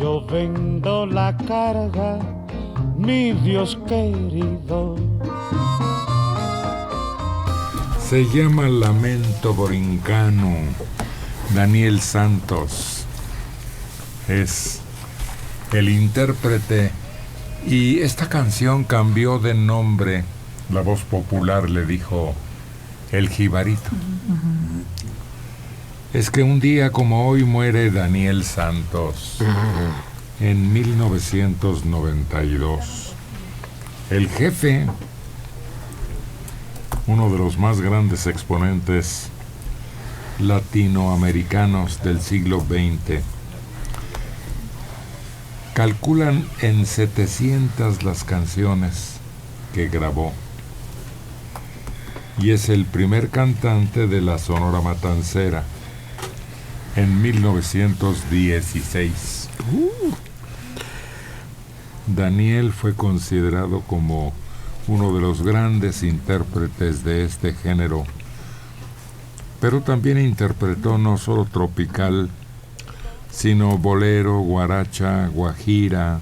yo vendo la carga, mi Dios querido. Se llama Lamento Borincano. Daniel Santos es el intérprete y esta canción cambió de nombre. La voz popular le dijo El Jibarito. Es que un día como hoy muere Daniel Santos en 1992. El jefe, uno de los más grandes exponentes latinoamericanos del siglo XX. Calculan en 700 las canciones que grabó. Y es el primer cantante de la Sonora Matancera en 1916. Daniel fue considerado como uno de los grandes intérpretes de este género, pero también interpretó no solo tropical, sino bolero, guaracha, guajira.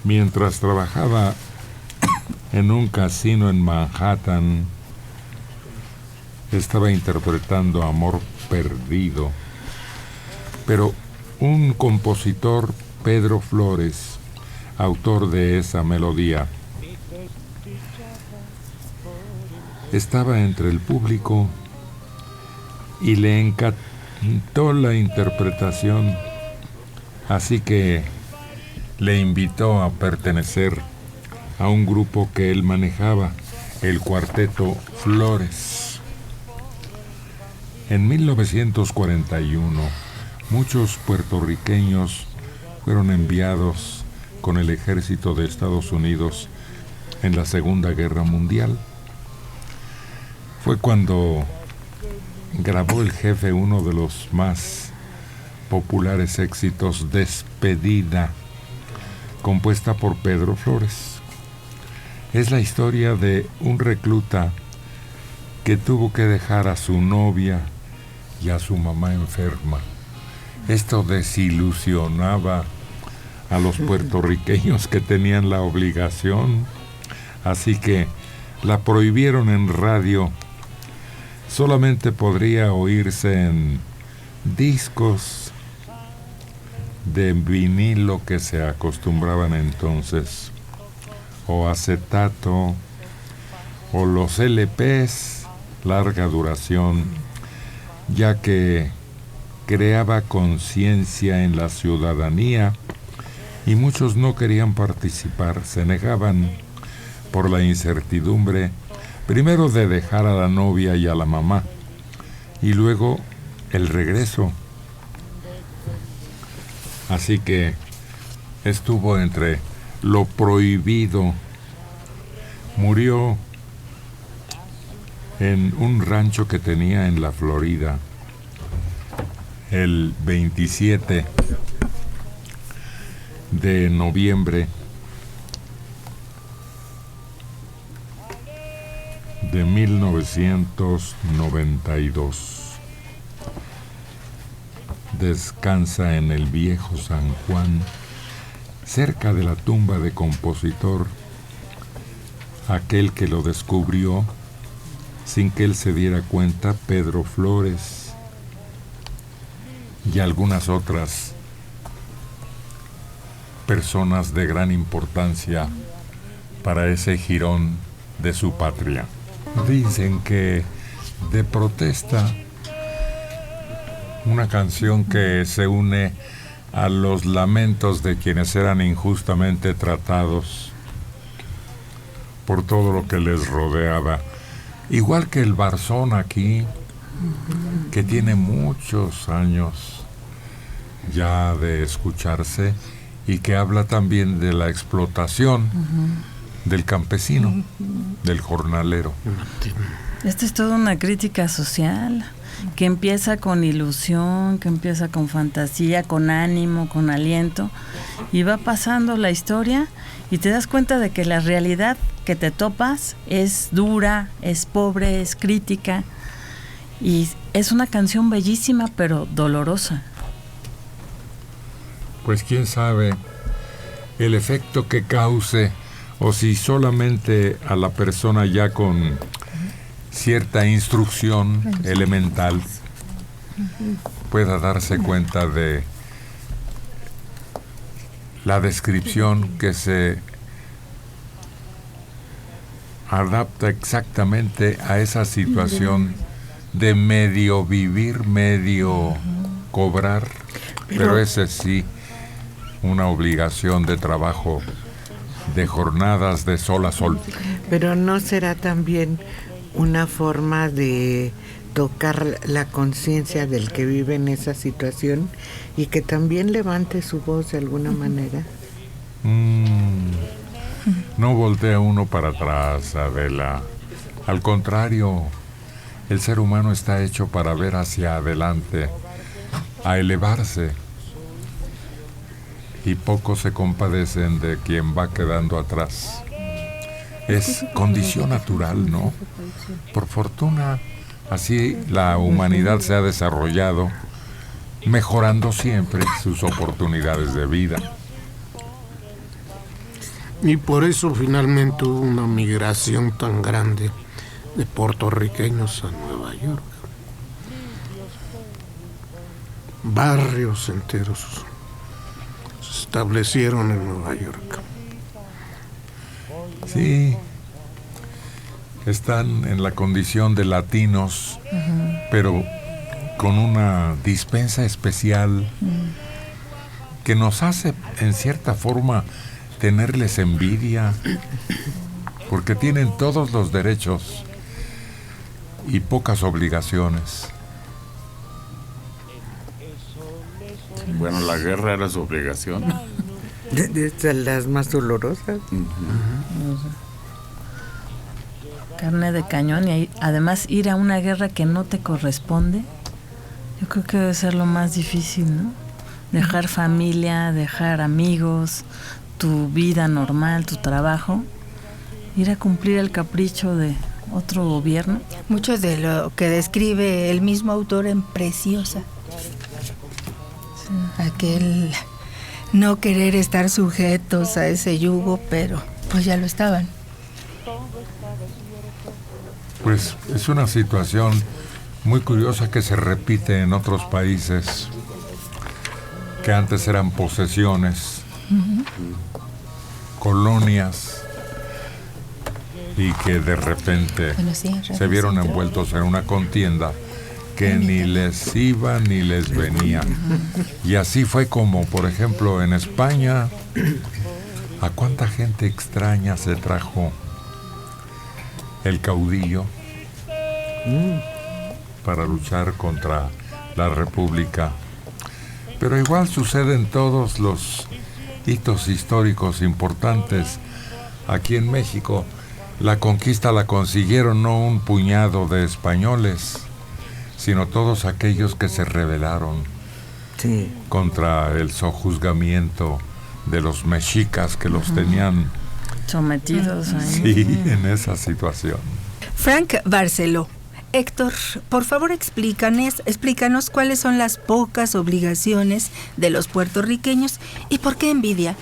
Mientras trabajaba en un casino en Manhattan, estaba interpretando Amor Perdido, pero un compositor, Pedro Flores, autor de esa melodía, estaba entre el público y le encantó la interpretación, así que le invitó a pertenecer a un grupo que él manejaba, el Cuarteto Flores. En 1941, muchos puertorriqueños fueron enviados con el ejército de Estados Unidos en la Segunda Guerra Mundial. Fue cuando grabó el jefe uno de los más populares éxitos, Despedida, compuesta por Pedro Flores. Es la historia de un recluta que tuvo que dejar a su novia y a su mamá enferma. Esto desilusionaba a los puertorriqueños que tenían la obligación, así que la prohibieron en radio. Solamente podría oírse en discos de vinilo que se acostumbraban entonces, o acetato, o los LPs larga duración, ya que creaba conciencia en la ciudadanía y muchos no querían participar, se negaban por la incertidumbre, primero de dejar a la novia y a la mamá, y luego el regreso. Así que estuvo entre lo prohibido. Murió en un rancho que tenía en la Florida el 27 de noviembre de 1992. Descansa en el viejo San Juan, cerca de la tumba de compositor, aquel que lo descubrió sin que él se diera cuenta, Pedro Flores, y algunas otras personas de gran importancia para ese jirón de su patria. Dicen que de protesta, una canción que se une a los lamentos de quienes eran injustamente tratados por todo lo que les rodeaba. Igual que el Barzón aquí, que tiene muchos años ya de escucharse y que habla también de la explotación del campesino, del jornalero. Esta es toda una crítica social que empieza con ilusión, que empieza con fantasía, con ánimo, con aliento, y va pasando la historia y te das cuenta de que la realidad que te topas es dura, es pobre, es crítica, Y es una canción bellísima, pero dolorosa. Pues quién sabe el efecto que cause, o si solamente a la persona ya con cierta instrucción elemental pueda darse cuenta de la descripción que se adapta exactamente a esa situación de medio vivir, medio cobrar, pero ese sí, una obligación de trabajo, de jornadas de sol a sol. Pero ¿no será también una forma de tocar la conciencia del que vive en esa situación y que también levante su voz de alguna manera? No voltea uno para atrás, Adela. Al contrario, el ser humano está hecho para ver hacia adelante, a elevarse. Y pocos se compadecen de quien va quedando atrás. Es condición natural, ¿no? Por fortuna, así la humanidad se ha desarrollado, mejorando siempre sus oportunidades de vida. Y por eso finalmente hubo una migración tan grande de puertorriqueños a Nueva York. Barrios enteros se establecieron en Nueva York. Sí, están en la condición de latinos, pero con una dispensa especial que nos hace, en cierta forma, tenerles envidia, porque tienen todos los derechos y pocas obligaciones. Bueno, la guerra era su obligación. De las más dolorosas. Carne de cañón, y además ir a una guerra que no te corresponde, yo creo que debe ser lo más difícil, ¿no? Dejar familia, dejar amigos, tu vida normal, tu trabajo, ir a cumplir el capricho de otro gobierno. Mucho de lo que describe el mismo autor en Preciosa. Sí. Aquel no querer estar sujetos a ese yugo, pero pues ya lo estaban. Pues es una situación muy curiosa que se repite en otros países que antes eran posesiones, colonias, y que de repente se vieron envueltos en una contienda que ni les iba ni les venía. Y así fue como, por ejemplo, en España, ¿a cuánta gente extraña se trajo el caudillo para luchar contra la República? Pero igual sucede en todos los hitos históricos importantes. Aquí en México, la conquista la consiguieron no un puñado de españoles, sino todos aquellos que se rebelaron contra el sojuzgamiento de los mexicas que los tenían sometidos ahí. Sí, en esa situación. Frank Barceló. Héctor, por favor explícanos cuáles son las pocas obligaciones de los puertorriqueños y por qué envidia.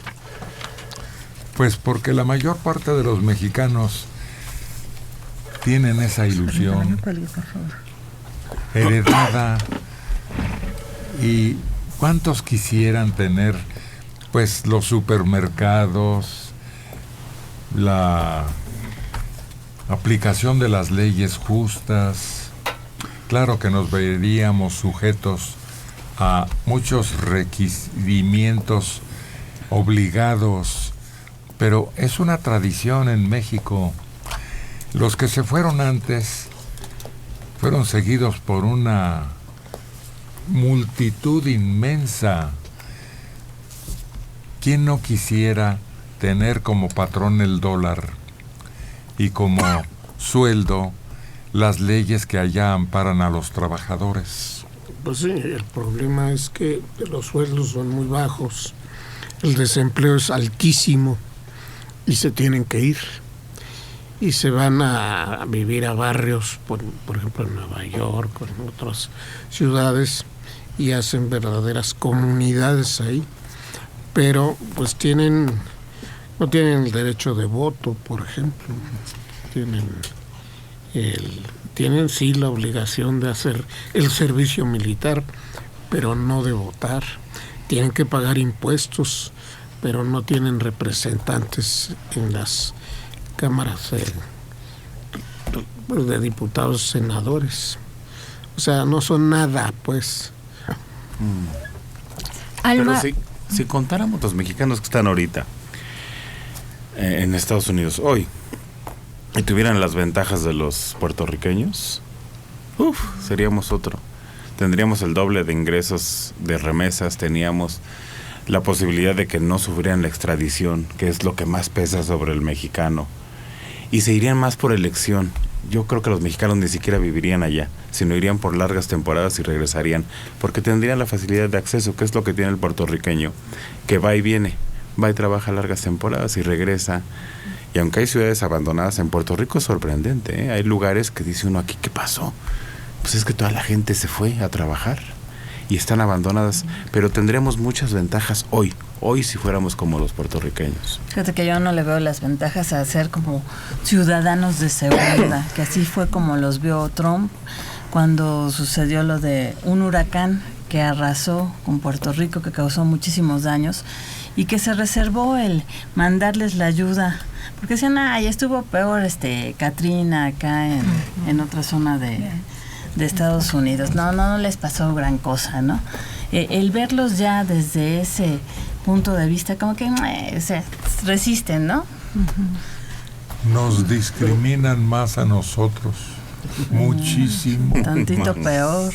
Pues porque la mayor parte de los mexicanos tienen esa ilusión heredada, y cuántos quisieran tener pues los supermercados, la aplicación de las leyes justas. Claro que nos veríamos sujetos a muchos requerimientos obligados, pero es una tradición en México. Los que se fueron antes fueron seguidos por una multitud inmensa. ¿Quién no quisiera tener como patrón el dólar y como sueldo las leyes que allá amparan a los trabajadores? Pues sí, el problema es que los sueldos son muy bajos, el desempleo es altísimo y se tienen que ir. y se van a vivir a barrios, por ejemplo en Nueva York o en otras ciudades, y hacen verdaderas comunidades ahí, pero pues no tienen el derecho de voto, por ejemplo. Tienen sí la obligación de hacer el servicio militar, pero no de votar. Tienen que pagar impuestos, pero no tienen representantes en las cámaras de diputados, senadores. O sea, no son nada, pues. Pero si contáramos los mexicanos que están ahorita en Estados Unidos hoy y tuvieran las ventajas de los puertorriqueños, seríamos otro. Tendríamos el doble de ingresos de remesas, teníamos la posibilidad de que no sufrieran la extradición, que es lo que más pesa sobre el mexicano, y se irían más por elección. Yo creo que los mexicanos ni siquiera vivirían allá, sino irían por largas temporadas y regresarían, porque tendrían la facilidad de acceso, que es lo que tiene el puertorriqueño, que va y viene, va y trabaja largas temporadas y regresa. Y aunque hay ciudades abandonadas en Puerto Rico, es sorprendente, ¿eh? Hay lugares que dice uno aquí, ¿qué pasó? Pues es que toda la gente se fue a trabajar y están abandonadas, pero tendríamos muchas ventajas hoy si fuéramos como los puertorriqueños. Fíjate que yo no le veo las ventajas a ser como ciudadanos de segunda, que así fue como los vio Trump cuando sucedió lo de un huracán que arrasó con Puerto Rico, que causó muchísimos daños, y que se reservó el mandarles la ayuda, porque decían, ya estuvo peor Katrina acá en otra zona de Estados Unidos. No les pasó gran cosa, ¿no? El verlos ya desde ese punto de vista, como que se resisten, ¿no? Nos discriminan más a nosotros, muchísimo. Tantito más. peor.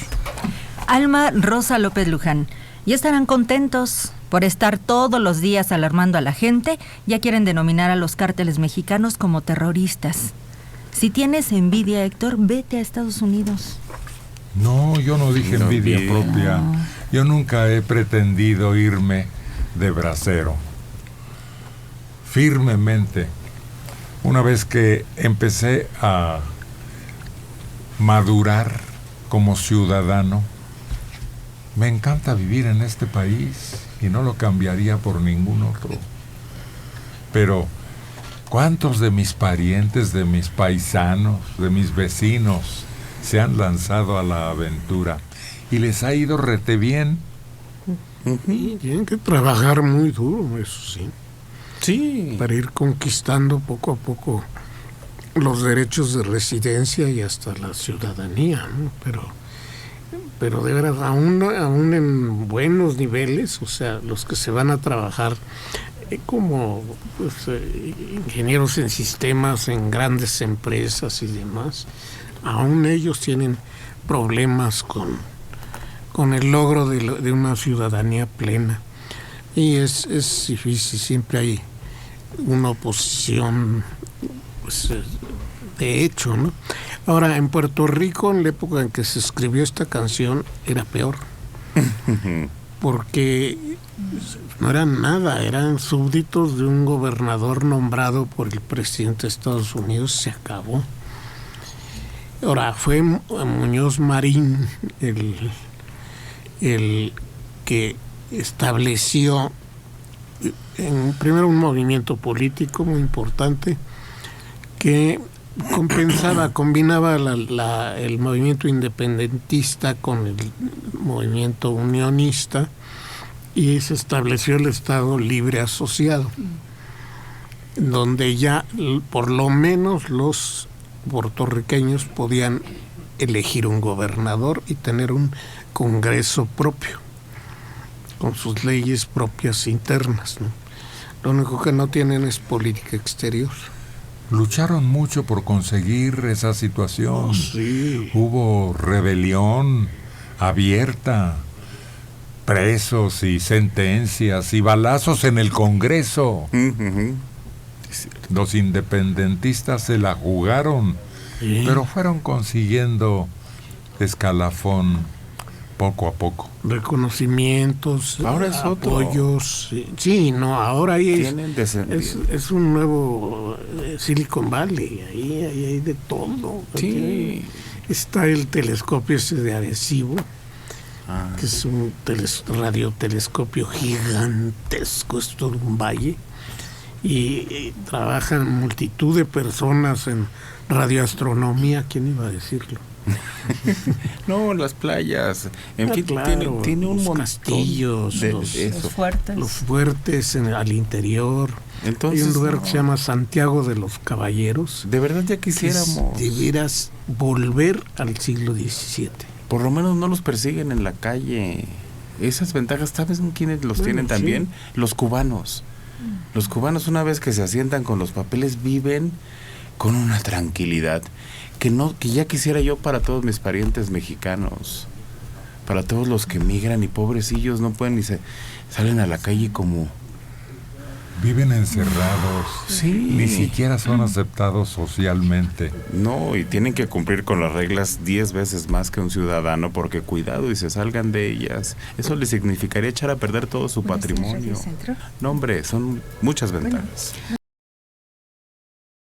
Alma Rosa López Luján, ya estarán contentos por estar todos los días alarmando a la gente. Ya quieren denominar a los cárteles mexicanos como terroristas. Si tienes envidia, Héctor, vete a Estados Unidos. No, yo no dije envidia propia. Yo nunca he pretendido irme de bracero. Firmemente, una vez que empecé a madurar como ciudadano, me encanta vivir en este país y no lo cambiaría por ningún otro. Pero ¿cuántos de mis parientes, de mis paisanos, de mis vecinos se han lanzado a la aventura y les ha ido rete bien? Y tienen que trabajar muy duro, eso sí. Sí. Para ir conquistando poco a poco los derechos de residencia y hasta la ciudadanía, ¿no? Pero de verdad, aún en buenos niveles, o sea, los que se van a trabajar como ingenieros en sistemas, en grandes empresas y demás, aún ellos tienen problemas con el logro de una ciudadanía plena. Y es difícil, siempre hay una oposición, pues, de hecho, ¿no? Ahora, en Puerto Rico, en la época en que se escribió esta canción, era peor. Porque no eran nada, eran súbditos de un gobernador nombrado por el presidente de Estados Unidos, se acabó. Ahora, fue Muñoz Marín el que estableció primero un movimiento político muy importante que combinaba el movimiento independentista con el movimiento unionista, y se estableció el Estado Libre Asociado, donde ya por lo menos los puertorriqueños podían elegir un gobernador y tener un Congreso propio, con sus leyes propias internas, ¿no? Lo único que no tienen es política exterior. Lucharon mucho por conseguir esa situación. Sí. Hubo rebelión abierta, presos y sentencias y balazos en el Congreso. Los independentistas se la jugaron, pero fueron consiguiendo escalafón poco a poco. Reconocimientos, Ahora es otro. apoyos. Sí, no, ahora ahí Tienen es un nuevo Silicon Valley, ahí hay de todo. Sí. Está el telescopio ese de Arecibo, Ah, que es un radiotelescopio gigantesco, es todo un valle, y trabajan multitud de personas en radioastronomía. ¿Quién iba a decirlo? no, las playas. En fin, claro, tiene un los montón castillos, de los eso. fuertes. Los fuertes al interior. Entonces, Hay un lugar no. que se llama Santiago de los Caballeros. De verdad ya que quisiéramos. debieras volver al siglo XVII. Por lo menos no los persiguen en la calle. Esas ventajas, ¿sabes quiénes los tienen también? Los cubanos. Los cubanos, una vez que se asientan con los papeles, viven con una tranquilidad que ya quisiera yo para todos mis parientes mexicanos, para todos los que migran y pobrecillos no pueden ni salen a la calle como... Viven encerrados, Sí. ni siquiera son aceptados socialmente. No, y tienen que cumplir con las reglas 10 veces más que un ciudadano, porque cuidado y se salgan de ellas. Eso les significaría echar a perder todo su patrimonio. No, hombre, son muchas ventajas.